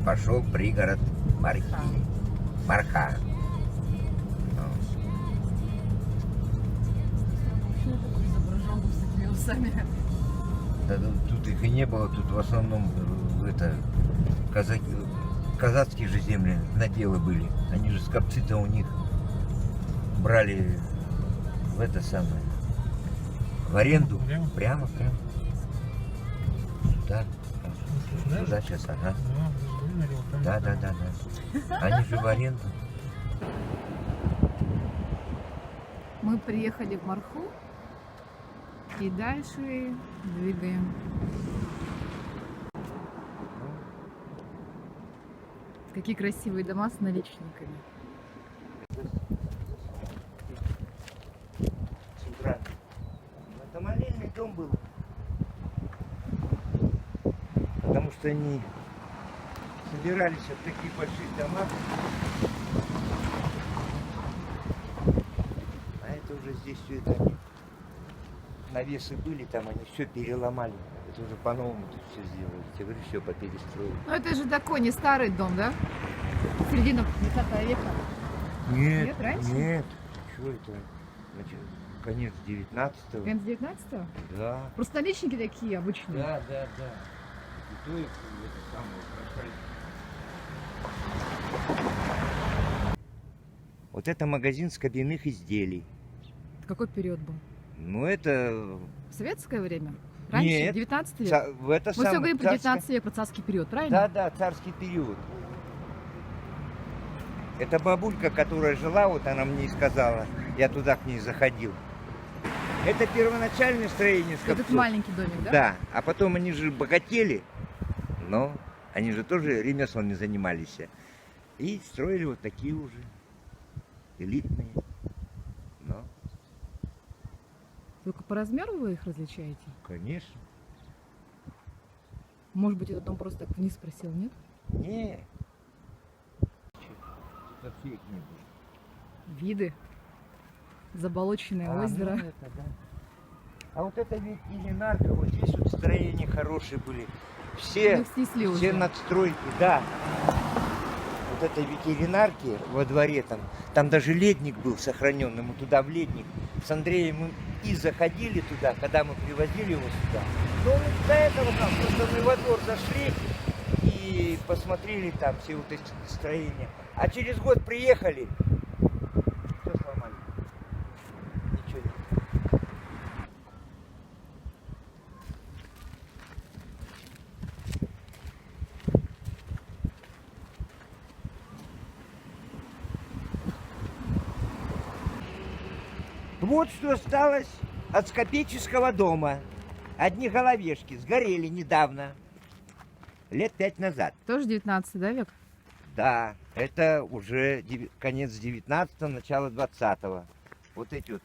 пошел пригород Мархи. Марха. Почему такой изображен с такими усами? Да, тут их и не было, тут в основном казацкие же земли, наделы были. Они же скопцы-то у них брали в аренду. Прямо. Сюда. Сюда сейчас, ага. Да. Они же в аренду. Мы приехали в Марху и дальше двигаем. Какие красивые дома с наличниками. Центральный. Это молельный дом был. Потому что они собирались в таких больших домах. А это уже здесь все это они. Навесы были там, они все переломали. Это уже по-новому тут все сделали. Я говорю, все поперестроили. Ну это же такой не старый дом, да? Середина 20 века. Нет, раньше? Нет. Что это? Значит, конец 19-го. Конец 19-го? Да. Просто наличники такие обычные. Да. И то их это самое украшали. Вот это магазин скобяных изделий. Это какой период был? Ну это... Советское время? Раньше? Нет. 19 век? Мы все говорим про 19 век, про царский период, правильно? Да, царский период. Это бабулька, которая жила, вот она мне и сказала, я туда к ней заходил. Это первоначальное строение скопцов. Этот маленький домик, да? Да, а потом они же богатели, но они же тоже ремеслом не занимались. И строили вот такие уже элитные. Но, Только по размеру вы их различаете? конечно. Может быть, этот дом просто так вниз просел, нет? Не. Тут вообще их не было. Виды. Заболоченное озеро. Ну это, да. А вот это ведь Ильинарка, вот здесь вот строения хорошие были. Все, Их снесли все уже. надстройки, да. Вот это ветеринарки во дворе там даже ледник был сохраненный, мы туда в ледник с Андреем мы и заходили туда, когда мы привозили его сюда. Но он до этого там, просто мы во двор зашли и посмотрели там все вот эти строения. А через год приехали, все сломали. Ничего нет. Вот что осталось от скопического дома. Одни головешки сгорели недавно, лет 5 назад. Тоже 19 да, век? Да, это уже конец 19-го, начало 20-го. Вот эти вот.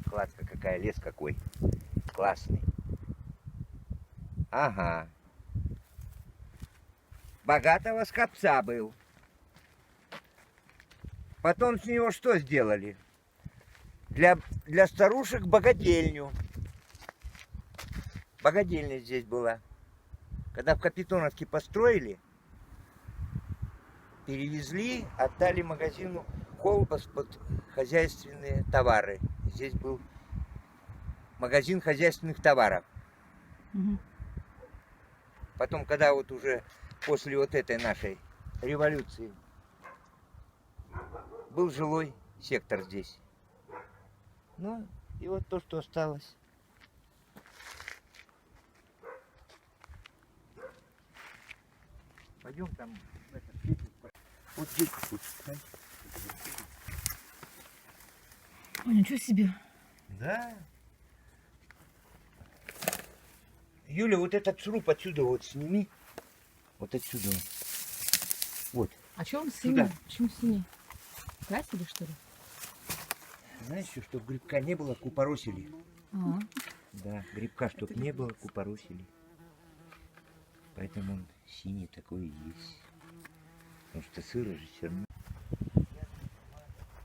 Кладка какая, лес какой. Классный. Ага. Богатого скопца был. Потом с него что сделали? Для старушек богадельню. Богадельня здесь была. Когда в Капитоновке построили, перевезли, отдали магазину Колбас под хозяйственные товары. Здесь был магазин хозяйственных товаров. Угу. Потом, когда вот уже после вот этой нашей революции был жилой сектор здесь. Ну, и вот то, что осталось. Пойдем там в этот пепел. Вот здесь тут. Ой, ничего себе. Да. Юля, вот этот сруб отсюда вот сними. Вот отсюда. Вот. А что он синий? Сюда. Почему синий? Красили, что ли? Знаешь, что, чтобы грибка не было, купоросили. Ага. Да, грибка, чтобы не было, купоросили. Поэтому он синий такой и есть. Потому что сыро же все равно.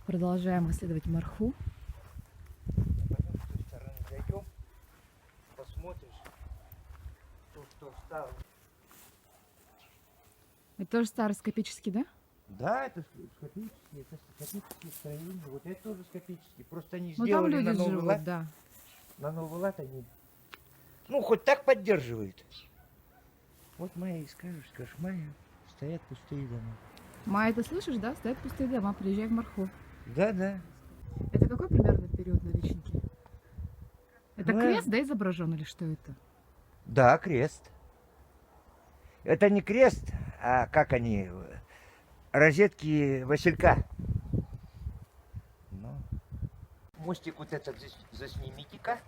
Продолжаем исследовать Марху. Потом с той стороны зайдем, посмотришь. То, что стало. Это тоже старый скопический, да? Да, это скопические, это скопические строения. Вот это тоже скопические. Просто они Ну там сделали люди на новый живут, лад. да. На новый лад они. Ну, хоть так поддерживают. Вот Майя, скажешь, Майя, стоят пустые дома. Майя, ты слышишь, да? Стоят пустые дома, приезжай в Марху. Да, да. Это какой примерно период наличники? Это Ну, крест, да, изображен или что это? Да, крест. Это не крест, а как они, розетки Василька. Ну. Мостик вот этот заснимите-ка.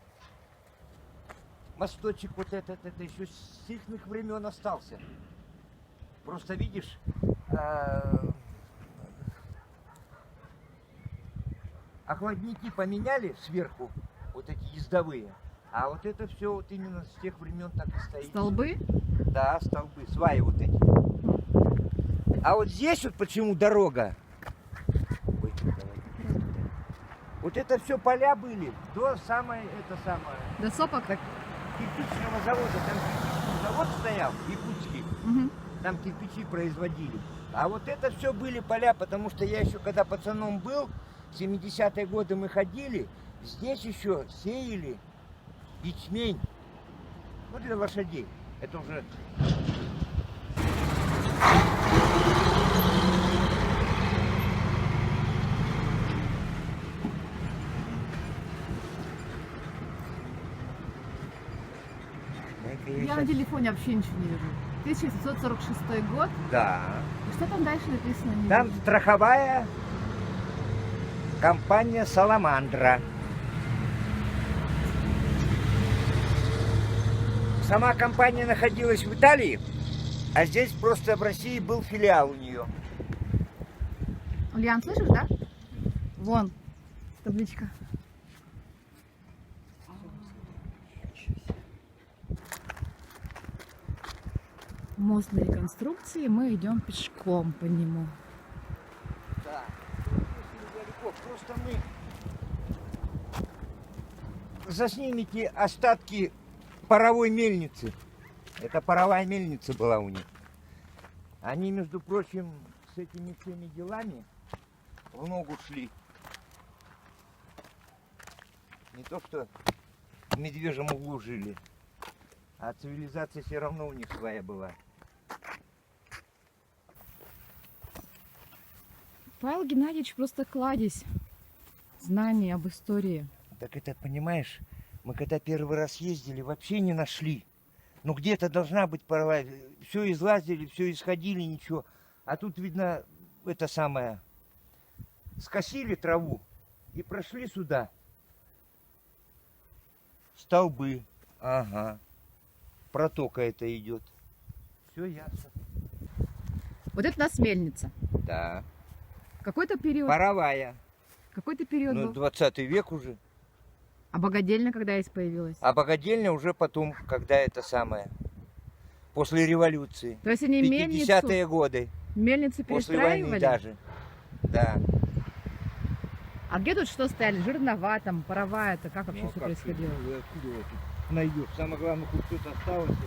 Мосточек вот этот, это еще с их времен остался. Просто видишь, охладники поменяли сверху, вот эти ездовые. А вот это все вот именно с тех времен так и стоит. Столбы? Да, столбы, сваи вот эти. А вот здесь вот почему дорога? Ой, давай. Вот это все поля были до самой, это самое, До сопок? так, кирпичного завода. Там кирпичный завод стоял, якутский. Угу. Там кирпичи производили. А вот это все были поля, потому что я еще когда пацаном был, в 70-е годы мы ходили, здесь еще сеяли ячмень. Ну, для лошадей. Это уже... Я на телефоне вообще ничего не вижу. 1746 год. Да. И что там дальше написано? Не Там вижу. страховая компания «Саламандра». Сама компания находилась в Италии, а здесь просто в России был филиал у нее. Ульян, слышишь, да? Вон, табличка. Мост на реконструкции, мы идем пешком по нему. Да, недалеко. Просто мы заснимите остатки паровой мельницы. Это паровая мельница была у них. Они, между прочим, с этими всеми делами в ногу шли. Не то, что в медвежьем углу жили, а цивилизация все равно у них своя была. Павел Геннадьевич просто кладезь знаний об истории. Так это, понимаешь, мы когда первый раз ездили, вообще не нашли. Ну где-то должна быть паровая. Все излазили, все исходили, ничего. А тут, видно, это самое, скосили траву и прошли сюда. Столбы, ага. Протока это идет. Все ясно. Вот это у нас мельница. Да. Какой-то период. Паровая. Какой-то период Ну, был. 20 век уже. А богадельня когда здесь появилась? А богадельня уже потом, когда это самое, после революции. То есть они мельницу, 50-е годы. мельницу После войны перестраивали? даже. Да. А где тут что стояли? Жернова, там, паровая, это как вообще Ну, а все как происходило? ты, ну, откуда его тут найдешь? Самое главное, хоть что-то осталось.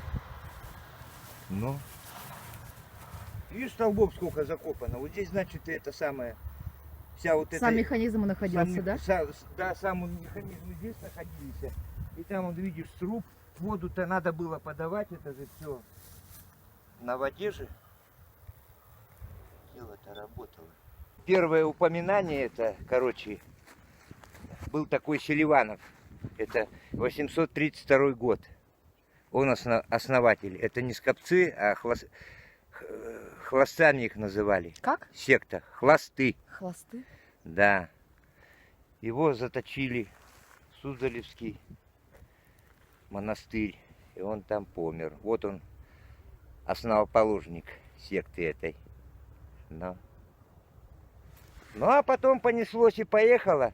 Ну. Видишь, столбов сколько закопано. Вот здесь, значит, это самое. Вся вот Сам эта... механизм находился, сам, да? Да, сам он механизм здесь находился. И там, вот видишь, сруб. Воду-то надо было подавать, это же все на воде же. Дело-то работало. Первое упоминание это, короче, был такой Селиванов. Это 832 год. Он основатель. Это не скопцы, а хлостами их называли. Как? Секта. Хлосты. Хвосты. Да. Его заточили в Суздалевский монастырь. И он там помер. Вот он, основоположник секты этой. Ну а потом понеслось и поехало.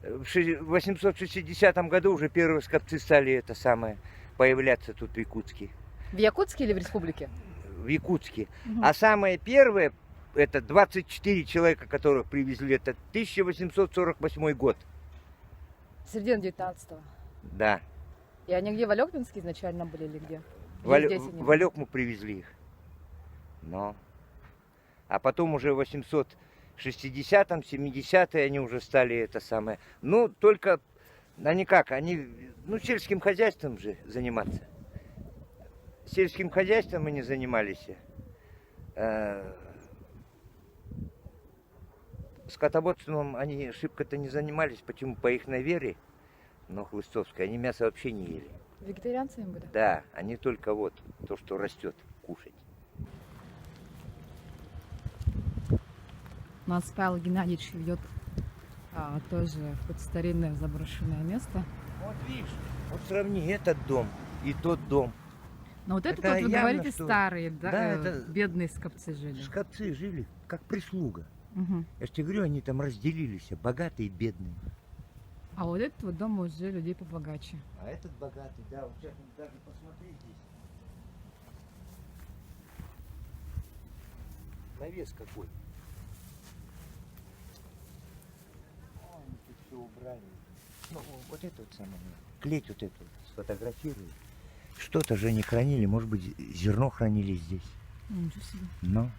В 860 году уже первые скопцы стали это самое появляться тут в Якутске. В Якутске или в республике? В Якутске. Угу. А самое первое, это 24 человека, которых привезли, это 1848 год. Середина 19-го. Да. И они где, в Алёкминске изначально были или где? В Или здесь они были? Алёк мы привезли их. Но. А потом уже в 860-м, 70-е они уже стали это самое. Ну, только они как, они, ну, сельским хозяйством же заниматься. Сельским хозяйством мы не занимались. Скотоводством они шибко-то не занимались, почему по их вере, но хлыстовской, они мясо вообще не ели. Вегетарианцами были? Да, они только вот то, что растет, кушать. Нас Павел Геннадьевич ведет тоже в какое-то старинное заброшенное место. Вот видишь, вот сравни этот дом и тот дом. Но вот это Это вот, вы явно, говорите, что- старые, да, Да, это- бедные скопцы жили. Скотцы жили как прислуга. Мгм. Я же тебе говорю, они там разделились, богатые и бедные. А вот этот вот дом уже людей побогаче. А этот богатый, да, вот сейчас даже посмотри здесь. Навес какой. О, они тут все убрали. Ну, вот это вот самое. Клеть вот эту сфотографируют. Что-то же они хранили, может быть, зерно хранили здесь. Ничего себе. Но.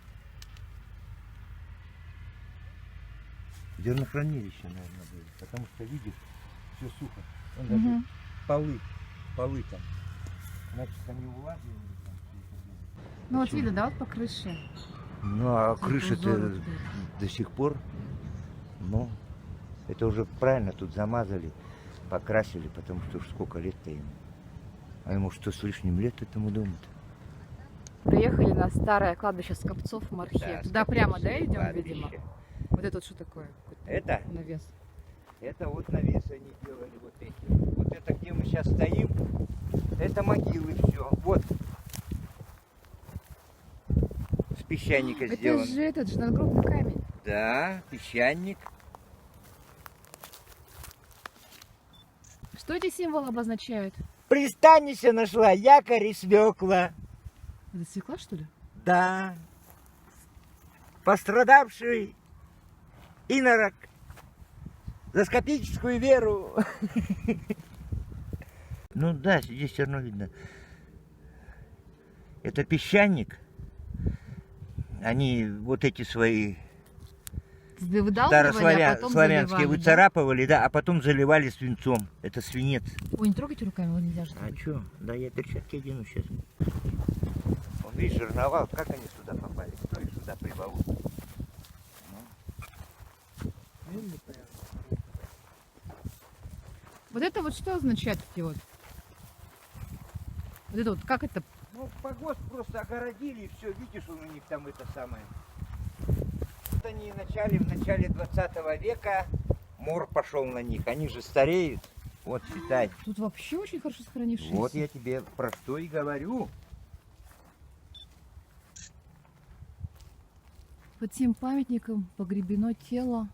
Зернохранилище, наверное, были. Потому что, видишь, все сухо. Вон даже Мгм. полы там. Значит, они улаживали там всё это дело. Ну вот Почему? видно, да, вот по крыше. Ну, а Всё крыша-то узоры вот до сих пор, ну, это уже правильно тут замазали, покрасили, потому что уж сколько лет-то ему. А ему что с лишним лет этому дому-то? Приехали на старое кладбище Скопцов в Мархе. Да, Туда Скопцов прямо, да, идем, кладбище. видимо? Вот это вот что такое? Какой-то Это? навес. Это вот навес они делали вот эти. Вот это, где мы сейчас стоим, это могилы все. Вот. С песчаника Это сделано. же этот же надгробный камень. Да, песчаник. Что эти символы обозначают? Пристанище нашла, якорь и свекла. Это свекла, что ли? Да. Пострадавший инорок за скопическую веру. Ну да, здесь все равно видно. Это песчаник. Они вот эти свои Выдалбливали, а потом старославянские заливали, да? выцарапывали, да, а потом заливали свинцом. Это свинец. Ой, не трогайте руками, его нельзя же. А что? Да я перчатки одену сейчас. Он, видишь, жерновал, как они сюда попали? Кто их сюда приволок? Вот это вот что означает эти вот? Вот это вот, как это? Ну, погост просто огородили, и все, видишь, у них там это самое. Вот они в начале 20 века мор пошел на них. Они же стареют. Вот, считай. Тут вообще очень хорошо сохранившиеся. Вот я тебе про что и говорю. Под тем памятником погребено тело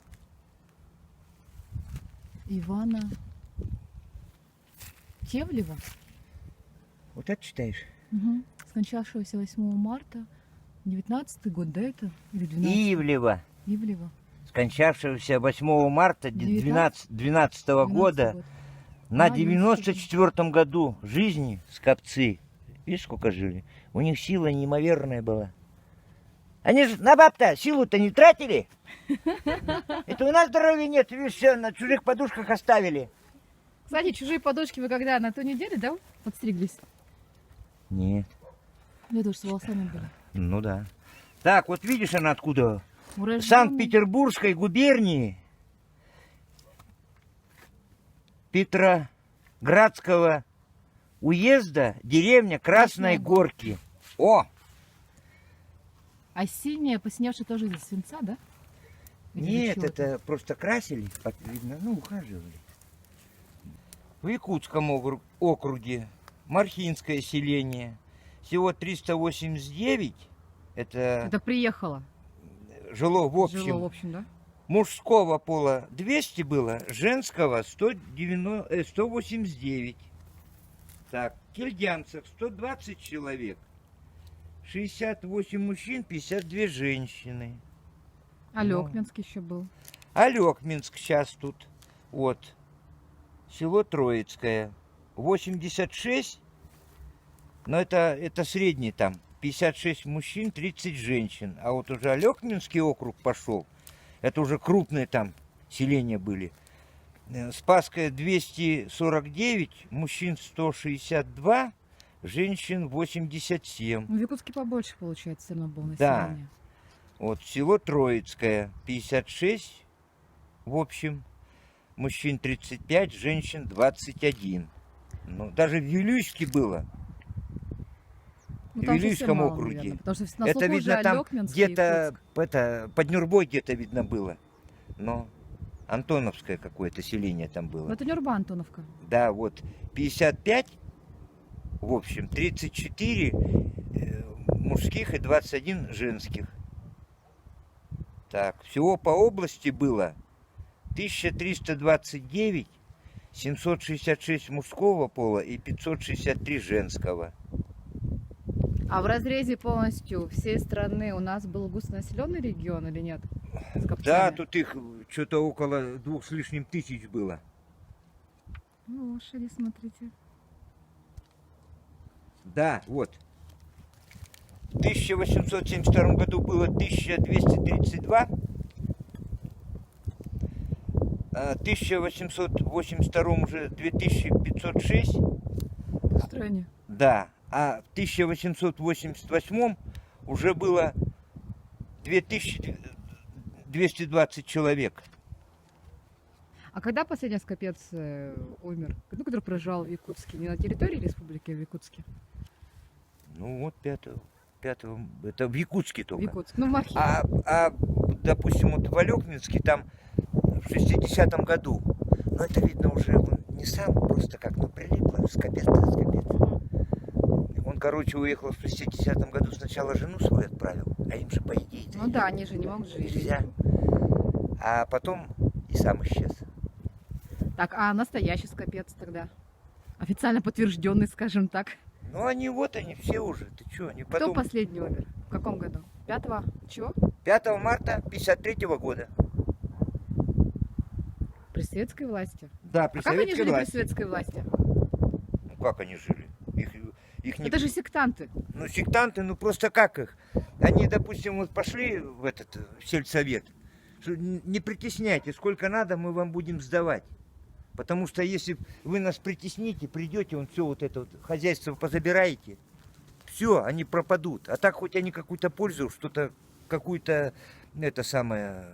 Ивана Тевлева, Вот это читаешь? скончавшегося 8 марта, 19 год, да это? Или 12? Ивлева, Ивлева. скончавшегося 8 марта 12 года, на 94-м году жизни скопцы. Видишь, сколько жили? У них сила неимоверная была. Они же на баб-то силу-то не тратили. Это у нас здоровья нет, видишь, все на чужих подушках оставили. Кстати, чужие подушки вы когда, на той неделе, да, подстриглись? Нет. Я тоже с волосами были. Ну да. Так, вот видишь, она откуда? Урожденный. Санкт-Петербургской губернии Петроградского уезда, деревня Красной Горки. О! А синяя, посиневшая тоже из свинца, да? Или из Нет, чего-то? это просто красили, видно, ну, ухаживали. В Якутском округе Мархинское селение. Всего 389. Это приехало. Жило в общем. Жило, в общем, да? Мужского пола 200 было, женского 189. Так, кельдянцев 120 человек. 68 мужчин, 52 женщины. Алёкминск еще был. Алёкминск сейчас тут. Вот. Село Троицкое. 86, но это средний там. 56 мужчин, 30 женщин. А вот уже Алекминский округ пошел. Это уже крупные там селения были. Спасская 249, мужчин 162, женщин 87. Ну, в Якутске побольше, получается, все равно было Да. население. Вот село Троицкое 56, в общем, мужчин 35, женщин 21. Ну, даже в Вилюйске было. Ну, В там совсем Вилюйском мало, округе. наверное, потому что на Это слуху видно же там Алекминск и где-то Якутск. под Нюрбой где-то видно было. Но Антоновское какое-то селение там было. Но это Нюрба, Антоновка. Да, вот 55, в общем, 34 мужских и 21 женских. Так, всего по области было 1329, 766 мужского пола и 563 женского. А в разрезе полностью всей страны у нас был густонаселенный регион или нет? С Да, Копцами? тут их что-то около 2 с лишним тысяч было. Ну, лошади, смотрите. Да, вот. В 1872 году было 1232, а в 1882 уже 2506, В стране. да, а в 1888 уже было 2220 человек. А когда последний скопец умер? Ну, который проживал в Якутске? Не на территории республики, а в Якутске? Ну вот 5 это в Якутске В только. Якутске. Ну, в архиве. Допустим, вот в Алекминске там в 60-м году, ну это видно уже, он не сам, просто как, ну прилипло, скопец. Он, короче, уехал в 60-м году, сначала жену свою отправил, а им же по идее Ну да, они же не могут жить. нельзя. А потом и сам исчез. Так, а настоящий скопец тогда? Официально подтвержденный, скажем так. Ну они вот они все уже, ты что, они Кто потом... последний умер? В каком году? 5-го? Чего? 5 марта 53-го года. При советской власти. Да, при А как они советской жили власти. при советской власти? Ну как они жили? Их не... Это же сектанты. Ну, сектанты, ну просто как их? Они, допустим, вот пошли в этот в сельсовет. Что не притесняйте, сколько надо, мы вам будем сдавать. Потому что если вы нас притесните, придете, он все вот это вот хозяйство позабираете, все, они пропадут. А так хоть они какую-то пользу, что-то, какую-то, это самое,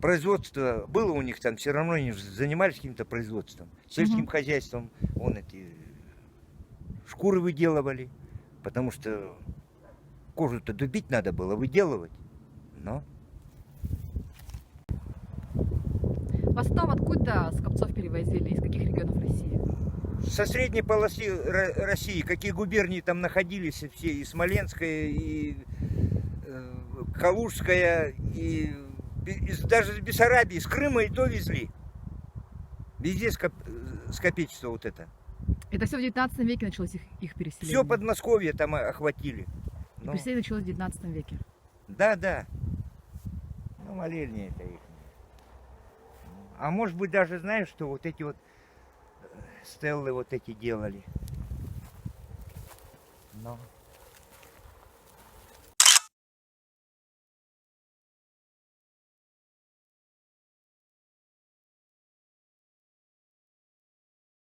производство было у них там, все равно они же занимались каким-то производством, сельским хозяйством, вон эти шкуры выделывали, потому что кожу-то дубить надо было, выделывать. Но В основном откуда скопцов перевозили? Из каких регионов России? со средней полосы России, какие губернии там находились, все, и Смоленская, и Калужская, и даже из Бессарабии, из Крыма и то везли. Везде скопечество вот это. Это все в 19 веке началось их переселение. Все Подмосковье там охватили. И Ну, переселение началось в 19 веке. да. Ну, молельня это их. А может быть даже, знаешь, что вот эти вот стеллы вот эти делали. Но